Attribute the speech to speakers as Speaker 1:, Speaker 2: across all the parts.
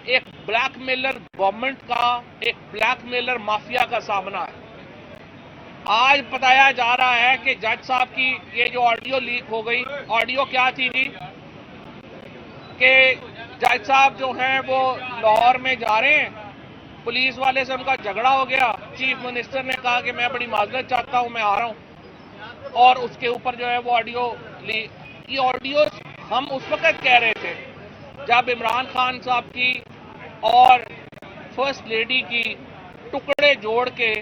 Speaker 1: ایک black mailer government کا، ایک بلیک میلر مافیا کا سامنا ہے۔ آج بتایا جا رہا ہے کہ جج صاحب کی یہ جو آڈیو لیک ہو گئی، آڈیو کیا تھی جی؟ کہ جج صاحب جو ہیں وہ لاہور میں جا رہے ہیں، پولیس والے سے ان کا جھگڑا ہو گیا، چیف منسٹر نے کہا کہ میں بڑی معذرت چاہتا ہوں، میں آ رہا ہوں، اور اس کے اوپر جو ہے وہ آڈیو لی۔ یہ آڈیوز ہم اس وقت کہہ رہے تھے جب عمران خان صاحب کی اور فرسٹ لیڈی کی ٹکڑے جوڑ کے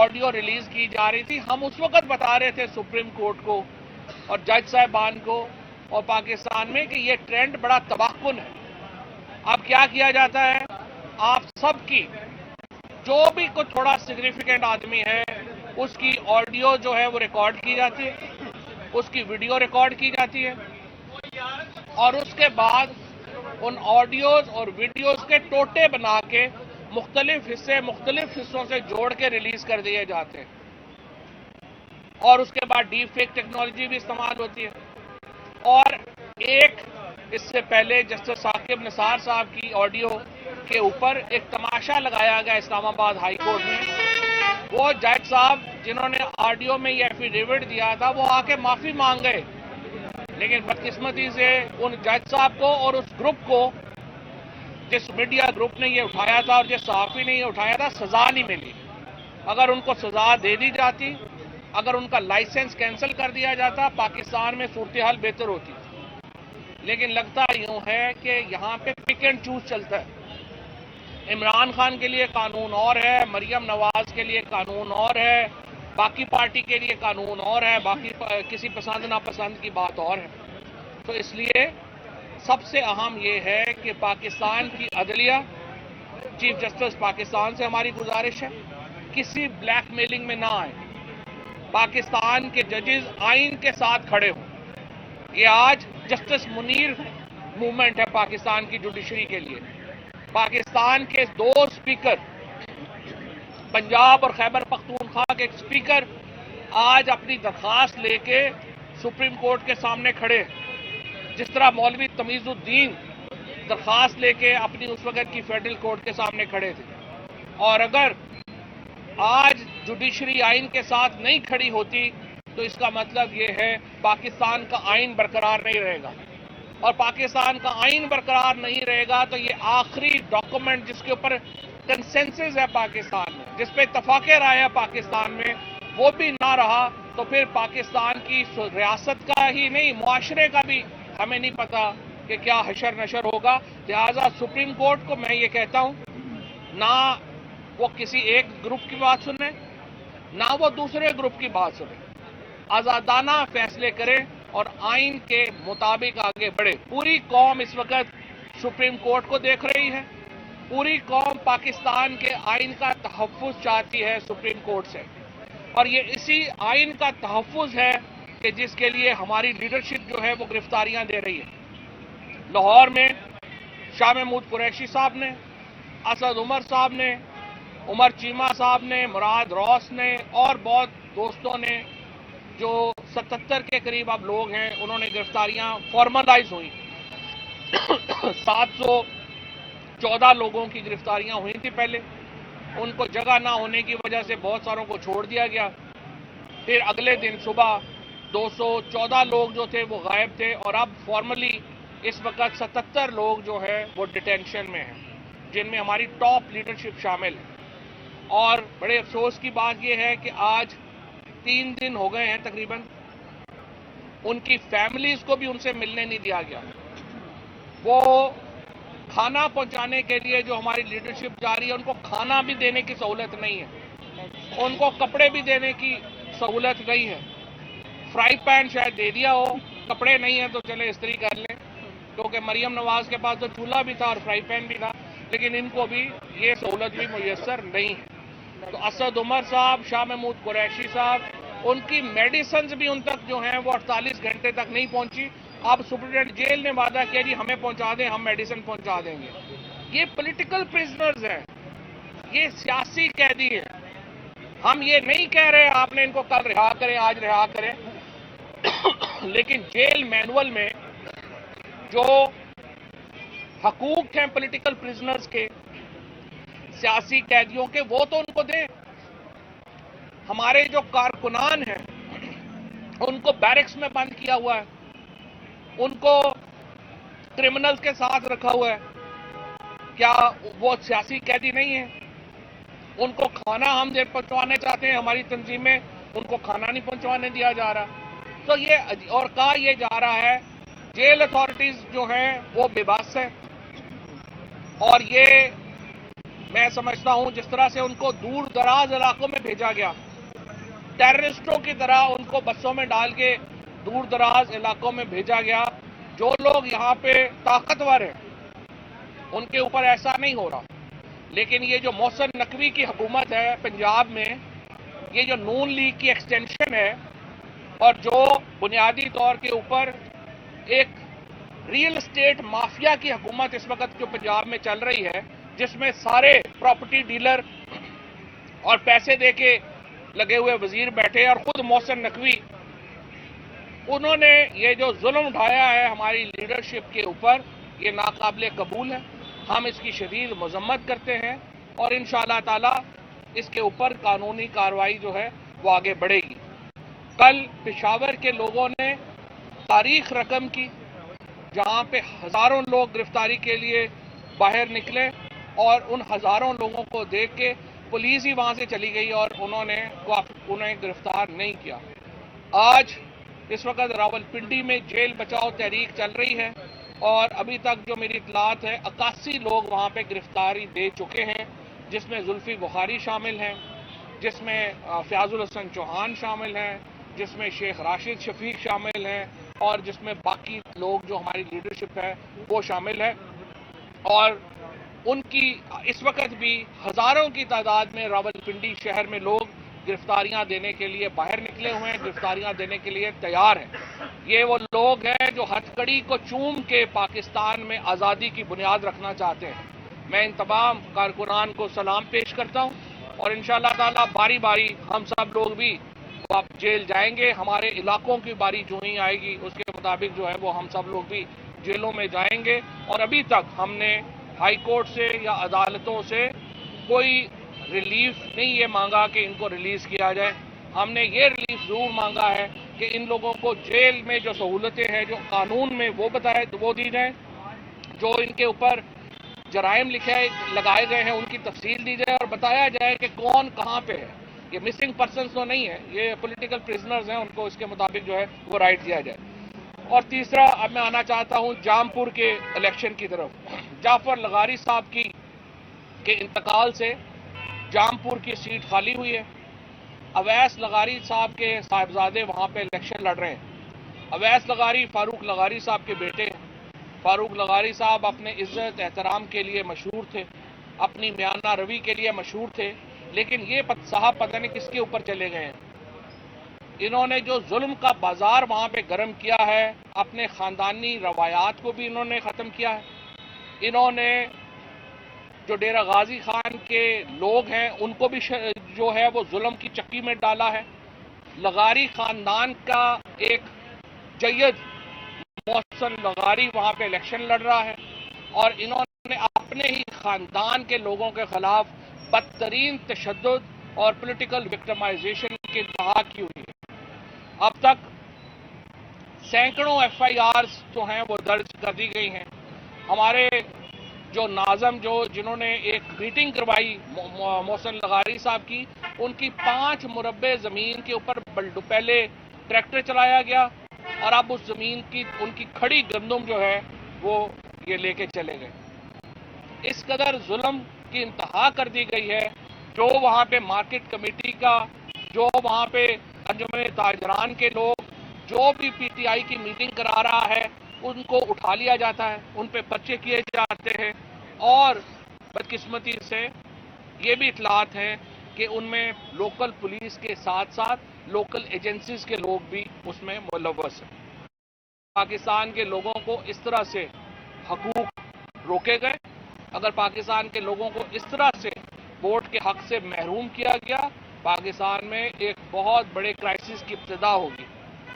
Speaker 1: آڈیو ریلیز کی جا رہی تھی، ہم اس وقت بتا رہے تھے سپریم کورٹ کو اور جج صاحبان کو اور پاکستان میں کہ یہ ٹرینڈ بڑا تباہ کن ہے۔ اب کیا کیا جاتا ہے؟ آپ سب کی جو بھی کوئی تھوڑا سگنیفیکنٹ آدمی ہے اس کی آڈیو جو ہے وہ ریکارڈ کی جاتی ہے، اس کی ویڈیو ریکارڈ کی جاتی ہے، اور اس کے بعد ان آڈیوز اور ویڈیوز کے ٹوٹے بنا کے مختلف حصوں سے جوڑ کے ریلیز کر دیے جاتے ہیں، اور اس کے بعد ڈیپ فیک ٹیکنالوجی بھی استعمال ہوتی ہے۔ اور ایک اس سے پہلے جسٹس ثاقب نثار صاحب کی آڈیو کے اوپر ایک تماشا لگایا گیا اسلام آباد ہائی کورٹ میں۔ وہ جج صاحب جنہوں نے آڈیو میں یہ ایفیڈیوٹ دیا تھا وہ آ کے معافی مانگ گئے، لیکن بدقسمتی سے ان جج صاحب کو اور اس گروپ کو، جس میڈیا گروپ نے یہ اٹھایا تھا اور جس صحافی نے یہ اٹھایا تھا، سزا نہیں ملی۔ اگر ان کو سزا دے دی جاتی، اگر ان کا لائسنس کینسل کر دیا جاتا، پاکستان میں صورتحال بہتر ہوتی، لیکن لگتا یوں ہے کہ یہاں پہ پک اینڈ چوز چلتا ہے۔ عمران خان کے لیے قانون اور ہے، مریم نواز کے لیے قانون اور ہے، باقی پارٹی کے لیے قانون اور ہے، باقی کسی پسند ناپسند کی بات اور ہے۔ تو اس لیے سب سے اہم یہ ہے کہ پاکستان کی عدلیہ، چیف جسٹس پاکستان سے ہماری گزارش ہے، کسی بلیک میلنگ میں نہ آئے، پاکستان کے ججز آئین کے ساتھ کھڑے ہوں۔ یہ آج جسٹس منیر موومنٹ ہے پاکستان کی جوڈیشری کے لیے۔ پاکستان کے 2 اسپیکر، پنجاب اور خیبر پختونخوا کے اسپیکر آج اپنی درخواست لے کے سپریم کورٹ کے سامنے کھڑے ہیں، جس طرح مولوی تمیز الدین درخواست لے کے اپنی اس وقت کی فیڈرل کورٹ کے سامنے کھڑے تھے۔ اور اگر آج جوڈیشری آئین کے ساتھ نہیں کھڑی ہوتی تو اس کا مطلب یہ ہے پاکستان کا آئین برقرار نہیں رہے گا، اور پاکستان کا آئین برقرار نہیں رہے گا تو یہ آخری ڈاکومنٹ جس کے اوپر کنسنسس ہے پاکستان میں، جس پہ اتفاق رائے ہے پاکستان میں، وہ بھی نہ رہا تو پھر پاکستان کی ریاست کا ہی نہیں، معاشرے کا بھی ہمیں نہیں پتا کہ کیا حشر نشر ہوگا۔ لہذا سپریم کورٹ کو میں یہ کہتا ہوں، نہ وہ کسی ایک گروپ کی بات سنیں، نہ وہ دوسرے گروپ کی بات سنیں، آزادانہ فیصلے کریں اور آئین کے مطابق آگے بڑھے۔ پوری قوم اس وقت سپریم کورٹ کو دیکھ رہی ہے، پوری قوم پاکستان کے آئین کا تحفظ چاہتی ہے سپریم کورٹ سے، اور یہ اسی آئین کا تحفظ ہے کہ جس کے لیے ہماری لیڈرشپ جو ہے وہ گرفتاریاں دے رہی ہے۔ لاہور میں شاہ محمود قریشی صاحب نے، اسد عمر صاحب نے، عمر چیمہ صاحب نے، مراد روس نے اور بہت دوستوں نے، جو 77 کے قریب اب لوگ ہیں، انہوں نے گرفتاریاں فارملائز ہوئی۔ 714 لوگوں کی گرفتاریاں ہوئی تھیں پہلے، ان کو جگہ نہ ہونے کی وجہ سے بہت ساروں کو چھوڑ دیا گیا۔ پھر اگلے دن صبح 214 لوگ جو تھے وہ غائب تھے، اور اب فارملی اس وقت 77 لوگ جو ہیں وہ ڈیٹینشن میں ہیں، جن میں ہماری ٹاپ لیڈرشپ شامل ہے۔ اور بڑے افسوس کی بات یہ ہے کہ آج 3 دن ہو گئے ہیں تقریباً، ان کی فیملیز کو بھی ان سے ملنے نہیں دیا گیا۔ وہ کھانا پہنچانے کے لیے جو ہماری لیڈرشپ جا رہی ہے، ان کو کھانا بھی دینے کی سہولت نہیں ہے، ان کو کپڑے بھی دینے کی سہولت نہیں ہے۔ فرائی پین شاید دے دیا ہو، کپڑے نہیں ہیں تو چلے استری کر لیں، کیونکہ مریم نواز کے پاس تو چولہا بھی تھا اور فرائی پین بھی تھا، لیکن ان کو بھی یہ سہولت بھی میسر نہیں ہے۔ تو اسد عمر صاحب، شاہ محمود قریشی صاحب، ان کی میڈیسنز بھی ان تک جو ہیں وہ 48 گھنٹے تک نہیں پہنچی۔ اب سپرنٹینڈنٹ جیل نے وعدہ کیا جی ہمیں پہنچا دیں، ہم میڈیسن پہنچا دیں گے۔ یہ پولیٹیکل پرزنرز ہیں، یہ سیاسی قیدی ہیں۔ ہم یہ نہیں کہہ رہے آپ نے ان کو کل رہا کریں، آج رہا کریں، لیکن جیل مینول میں جو हकूक हैं पॉलिटिकल प्रिजनर्स के, सियासी कैदियों के, वो तो उनको दें। हमारे जो कारकुनान हैं उनको बैरक्स में बंद किया हुआ है, उनको क्रिमिनल्स के साथ रखा हुआ है। क्या वो सियासी कैदी नहीं है? उनको खाना हम दे पहुंचवाने चाहते हैं, हमारी तंजीम में उनको खाना नहीं पहुंचवाने दिया जा रहा। तो ये और कहा ये जा रहा है जेल अथॉरिटीज जो हैं वो बेबस है, और ये मैं समझता हूं जिस तरह से उनको दूर दराज इलाकों में भेजा गया, टेररिस्टों की तरह उनको बसों में डाल के दूर दराज इलाकों में भेजा गया। जो लोग यहां पे ताकतवर हैं उनके ऊपर ऐसा नहीं हो रहा, लेकिन ये जो मोहसिन नकवी की हुकूमत है पंजाब में, ये जो नून लीग की एक्सटेंशन है, और जो बुनियादी तौर के ऊपर एक रियल एस्टेट माफिया की हुकूमत इस वक्त जो पंजाब में चल रही है, जिसमें सारे प्रॉपर्टी डीलर और पैसे देके लगे हुए वजीर बैठे और खुद मोहसिन नकवी, उन्होंने ये जो जुल्म उठाया है हमारी लीडरशिप के ऊपर, ये नाकाबिले कबूल है। हम इसकी शदीद मजम्मत करते हैं और इंशाअल्लाह ताला इसके ऊपर कानूनी कार्रवाई जो है वो आगे बढ़ेगी। कल पेशावर के लोगों ने तारीख रकम की, जहां पे हजारों लोग गिरफ्तारी के लिए बाहर निकले, और उन हजारों लोगों को देख के पुलिस ही वहां से चली गई और उन्हें गिरफ्तार नहीं किया। आज इस वक्त रावलपिंडी में जेल बचाओ तहरीक चल रही है, और अभी तक जो मेरी इतलात है 81 लोग वहां पे गिरफ्तारी दे चुके हैं, जिसमें जुल्फी बुखारी शामिल हैं, जिसमें फयाजुल हसन चौहान शामिल हैं, जिसमें शेख राशिद शफीक शामिल हैं, और जिसमें बाकी लोग जो हमारी लीडरशिप है वो शामिल है। और उनकी इस वक्त भी हजारों की तादाद में रावलपिंडी शहर में लोग गिरफ्तारियां देने के लिए बाहर निकले हुए हैं, गिरफ्तारियां देने के लिए तैयार हैं। ये वो लोग हैं जो हथकड़ी को चूम के पाकिस्तान में आज़ादी की बुनियाद रखना चाहते हैं। मैं इन तमाम कारकुनान को सलाम पेश करता हूं, और इंशाअल्लाह ताला बारी बारी हम सब लोग भी अब जेल जाएंगे। हमारे इलाकों की बारी जो ही आएगी उसके मुताबिक जो है वो हम सब लोग भी जेलों में जाएंगे। और अभी तक हमने हाई कोर्ट से या अदालतों से कोई रिलीफ नहीं ये मांगा कि इनको रिलीज किया जाए। हमने ये रिलीफ जरूर मांगा है कि इन लोगों को जेल में जो सहूलतें हैं जो कानून में वो वो दी जाए, जो इनके ऊपर जराइम लगाए गए हैं उनकी तफसील दी जाए, और बताया जाए कि कौन कहाँ पे है। ये मिसिंग पर्सन तो नहीं है, ये पॉलिटिकल प्रिजनर्स हैं, उनको इसके मुताबिक जो है वो राइट दिया जाए। और तीसरा, अब मैं आना चाहता हूं जामपुर के इलेक्शन की तरफ। जाफर लगारी साहब के इंतकाल से जामपुर की सीट खाली हुई है। अवैस लगारी साहब के साहिबजादे वहां पे इलेक्शन लड़ रहे हैं। अवैस लगारी फारूक लगारी साहब के बेटे हैं। फारूक लगारी साहब अपने इज्जत एहतराम के लिए मशहूर थे, अपनी म्याना रवि के लिए मशहूर थे, लेकिन ये साहब पता नहीं किसके ऊपर चले गए हैं। इन्होंने जो जुल्म का बाजार वहां पे गर्म किया है, अपने खानदानी रवायात को भी इन्होंने खत्म किया है। इन्होंने जो डेरा गाजी खान के लोग हैं उनको भी जो है वो जुल्म की चक्की में डाला है। लगारी खानदान का एक जय्यद मोहसिन लगारी वहां पे इलेक्शन लड़ रहा है, और इन्होंने अपने ही खानदान के लोगों के खिलाफ बदतरीन तशद्दुद और पॉलिटिकल विक्टिमाइजेशन की इंतहा की हुई है। अब तक सैकड़ों FIRs जो हैं वो दर्ज कर दी गई हैं। हमारे जो नाज़म जिन्होंने एक मीटिंग करवाई मोहसिन लगारी साहब की, उनकी 5 मुरब्बे ज़मीन के ऊपर पहले ट्रैक्टर चलाया गया, और अब उस ज़मीन की उनकी खड़ी गंदम जो है वो ये लेके चले गए। इस कदर जुल्म की इंतहा कर दी गई है। जो वहाँ पे मार्केट कमेटी का, जो वहाँ पे अंजुमन ताजरान के लोग, जो भी PTI की मीटिंग करा रहा है उनको उठा लिया जाता है, उन पे पर्चे किए जाते हैं, और बदकिस्मती से ये भी इतलात हैं कि उनमें लोकल पुलिस के साथ साथ लोकल एजेंसीज के लोग भी उसमें मुलव्वस हैं। पाकिस्तान के लोगों को इस तरह से हकूक रोके गए, अगर पाकिस्तान के लोगों को इस तरह से वोट के हक से महरूम किया गया, पाकिस्तान में एक बहुत बड़े क्राइसिस की इब्तिदा होगी,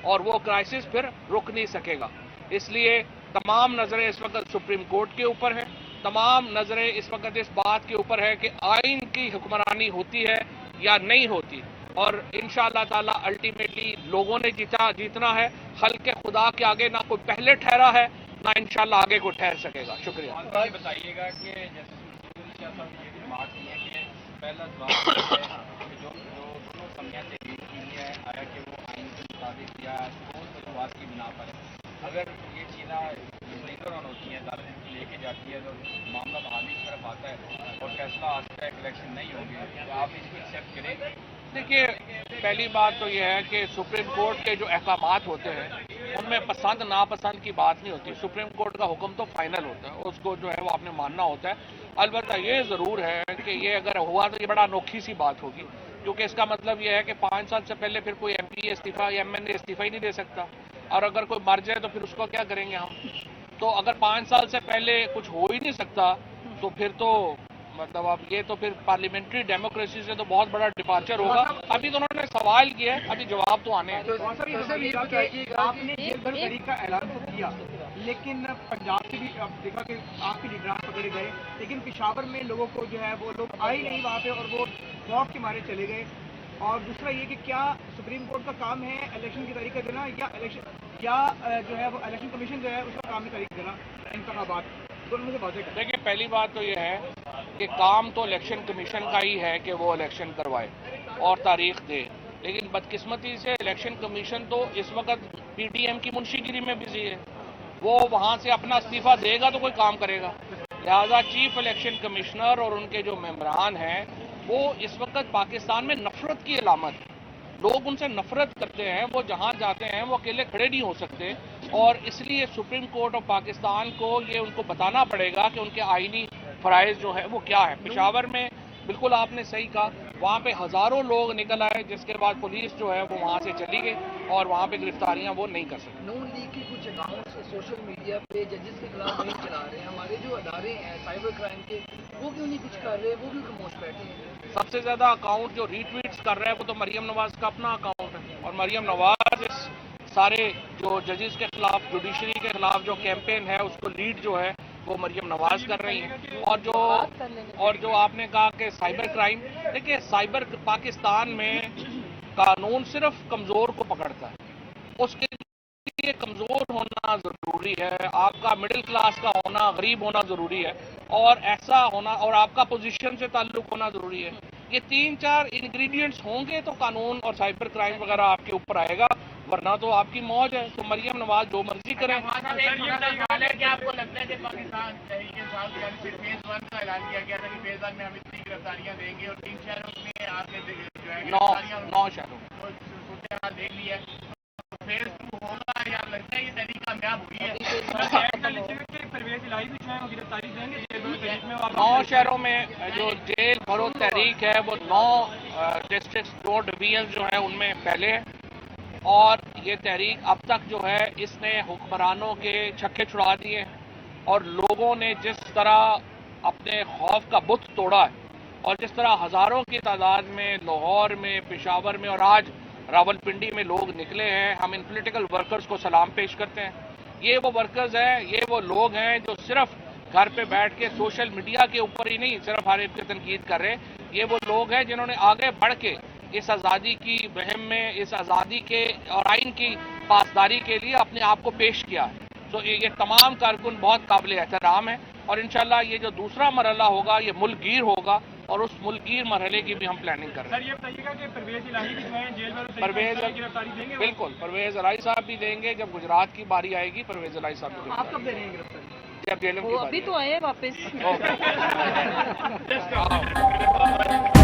Speaker 1: और वो क्राइसिस फिर रुक नहीं सकेगा। इसलिए तमाम नज़रें इस वक्त सुप्रीम कोर्ट के ऊपर है, तमाम नज़रें इस वक्त इस बात के ऊपर है कि आइन की हुक्मरानी होती है या नहीं होती, और इंशाअल्लाह ताला अल्टीमेटली लोगों ने जीतना है। खल्क़े खुदा के आगे ना कोई पहले ठहरा है, ना इंशाअल्लाह आगे कोई ठहर सकेगा। शुक्रिया।
Speaker 2: ये बताइएगा कि जैसे बात की है कि पहला सवाल जो दोनों समियां से लीड की है आया कि वो आइन के मुताबिक या वजूहत की बिना पर अगर ये चीज़ें स्पीकर ऑन होती हैं अदालत लेके जाती है तो मामला बहाली की तरफ आता है और फैसला आता है इलेक्शन नहीं होंगे, तो आप इसको एक्सेप्ट करें?
Speaker 1: देखिए, पहली बात तो यह है कि सुप्रीम कोर्ट के जो अहकामात होते हैं उनमें पसंद नापसंद की बात नहीं होती। सुप्रीम कोर्ट का हुक्म तो फाइनल होता है, उसको जो है वो आपने मानना होता है। अलबत्ता ये ज़रूर है कि ये अगर हुआ तो ये बड़ा अनोखी सी बात होगी, क्योंकि इसका मतलब ये है कि 5 साल से पहले फिर कोई MP इस्तीफा या MNA इस्तीफा ही नहीं दे सकता, और अगर कोई मर जाए तो फिर उसको क्या करेंगे हम। तो अगर 5 साल से पहले कुछ हो ही नहीं सकता तो फिर तो मतलब अब ये तो फिर पार्लियामेंट्री डेमोक्रेसी से तो बहुत बड़ा डिपार्चर होगा। अभी तो उन्होंने सवाल किया है, अभी जवाब तो आने हैं।
Speaker 3: आपने जेल भरो तहरीक का ऐलान तो किया, लेकिन पंजाब से भी अब देखा कि आपके लीडरान पकड़े गए, लेकिन पेशावर में लोगों को जो है वो लोग आए नहीं वहाँ पे और वो खौफ के मारे चले गए। और दूसरा ये कि क्या सुप्रीम कोर्ट का काम है इलेक्शन की तारीख का देना या जो है वो इलेक्शन कमीशन जो है उसका काम है तारीख देना इंतखाबात, दोनों में से बातें करें।
Speaker 1: देखिए, पहली बात तो यह है कि काम तो इलेक्शन कमीशन का ही है कि वो इलेक्शन करवाए और तारीख दे, लेकिन बदकिस्मती से इलेक्शन कमीशन तो इस वक्त PTM की मुंशीगिरी में बिजी है। वो वहाँ से अपना इस्तीफा देगा तो कोई काम करेगा। लिहाजा चीफ इलेक्शन कमिश्नर और उनके जो मेंबरान हैं वो इस वक्त पाकिस्तान में नफरत की अलामत है। लोग उनसे नफरत करते हैं, वो जहाँ जाते हैं वो अकेले खड़े नहीं हो सकते, और इसलिए सुप्रीम कोर्ट ऑफ पाकिस्तान को ये उनको बताना पड़ेगा कि उनके आईनी फ़राइज़ जो है वो क्या है। पेशावर में बिल्कुल आपने सही कहा, वहाँ पे हज़ारों लोग निकल आए, जिसके बाद पुलिस जो है वो वहाँ से चली गई और वहाँ पे गिरफ्तारियाँ वो नहीं कर सकी।
Speaker 4: नून लीग के कुछ अकाउंट्स सोशल मीडिया पे जजेस के खिलाफ नहीं चला रहे हैं, हमारे जो अदारे हैं साइबर क्राइम के वो क्यों नहीं कुछ कर रहे, वो क्यों खामोश बैठे हैं?
Speaker 1: सबसे ज़्यादा अकाउंट जो रीट्वीट्स कर रहा है वो तो मरियम नवाज का अपना अकाउंट है, और मरियम नवाज इस सारे जो जजेस के खिलाफ, जुडिशरी के खिलाफ जो कैंपेन है उसको लीड जो है वो मरियम नवाज कर रही हैं। और जो आपने कहा कि साइबर क्राइम, देखिए साइबर पाकिस्तान में कानून सिर्फ कमज़ोर को पकड़ता है, उसके लिए कमज़ोर होना ज़रूरी है, आपका मिडिल क्लास का होना, गरीब होना ज़रूरी है, और ऐसा होना और आपका पोजीशन से ताल्लुक़ होना ज़रूरी है। ये 3-4 इंग्रेडिएंट्स होंगे तो कानून और साइबर क्राइम वगैरह आपके ऊपर आएगा, वरना तो आपकी मौज है। तो मरियम नवाज जो मर्जी करें।
Speaker 2: आपको लगता है कि पाकिस्तान तहरीक इंसाफ फेज 1 का ऐलान किया गया था कि फेज 1 में हम इतनी गिरफ्तारियां देंगे और 3 शहरों में आपने जो है
Speaker 1: 9 शहरों
Speaker 2: सूरत देख ली है, तो फेज 2 होगा या लगता है ये तहरीक कामयाब हुई है?
Speaker 1: 9 शहरों में जो जेल भरो तहरीक है वो 9 डिस्ट्रिक्ट 2 डिवीजन जो है उनमें फैले हैं, और ये तहरीक अब तक जो है इसने हुक्मरानों के छक्के छुड़ा दिए और लोगों ने जिस तरह अपने खौफ का बुत तोड़ा है और जिस तरह हज़ारों की तादाद में लाहौर में, पेशावर में और आज रावलपिंडी में लोग निकले हैं, हम इन पॉलिटिकल वर्कर्स को सलाम पेश करते हैं। ये वो वर्कर्स हैं, ये वो लोग हैं जो सिर्फ घर पे बैठ के सोशल मीडिया के ऊपर ही नहीं सिर्फ हर एक की तनकीद कर रहे, ये वो लोग हैं जिन्होंने आगे बढ़ के इस आज़ादी की मुहिम में, इस आज़ादी के और आइन की पासदारी के लिए अपने आप को पेश किया है। तो ये तमाम कारकुन बहुत काबिल एहतराम है, और इंशाल्लाह ये जो दूसरा मरहला होगा ये मुल्कगीर होगा, और उस मुल्कगीर मरहले की भी हम प्लानिंग कर रहे हैं।
Speaker 3: सर ये बताइएगा कि परवेज इलाही भी जो है जेल में
Speaker 1: परवेज बिल्कुल परवेज इलाही साहब भी देंगे, जब गुजरात की बारी आएगी परवेज इलाही साहब भी
Speaker 3: आप कब दे रहे हैं गिरफ्तारी?
Speaker 1: जब जेल की
Speaker 5: अभी तो आए वापस।
Speaker 1: बारी